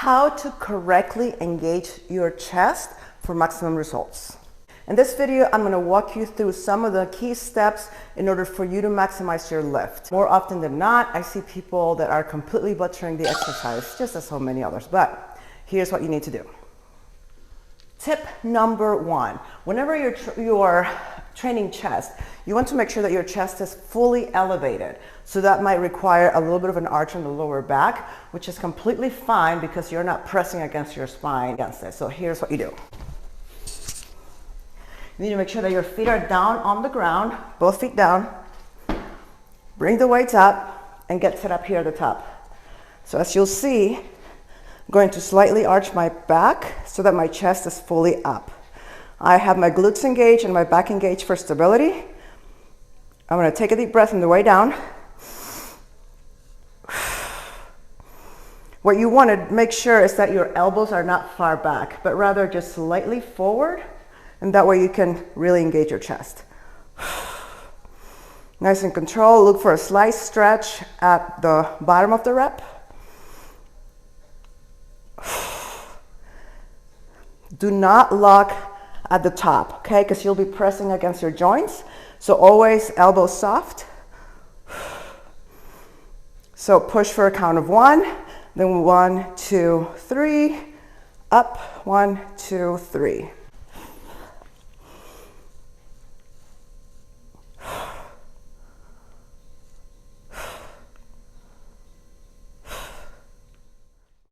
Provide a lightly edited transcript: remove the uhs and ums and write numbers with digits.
how to correctly engage your chest for maximum results. In this video, I'm going to walk you through some of the key steps in order for you to maximize your lift. More often than not, I see people that are completely butchering the exercise, just as so many others, but here's what you need to do. Tip number one, whenever you're training chest, you want to make sure that your chest is fully elevated. So that might require a little bit of an arch in the lower back, which is completely fine because you're not pressing against your spine against it. So here's what you do. You need to make sure that your feet are down on the ground, both feet down. Bring the weights up and get set up here at the top. So as you'll see, I'm going to slightly arch my back so that my chest is fully up. I have my glutes engaged and my back engaged for stability. I'm going to take a deep breath on the way down. What you want to make sure is that your elbows are not far back, but rather just slightly forward, and that way you can really engage your chest. Nice and controlled. Look for a slight stretch at the bottom of the rep. Do not lock at the top, okay? Because you'll be pressing against your joints. So always elbows soft. So push for a count of 1, then 1, 2, 3, up, 1, 2, 3.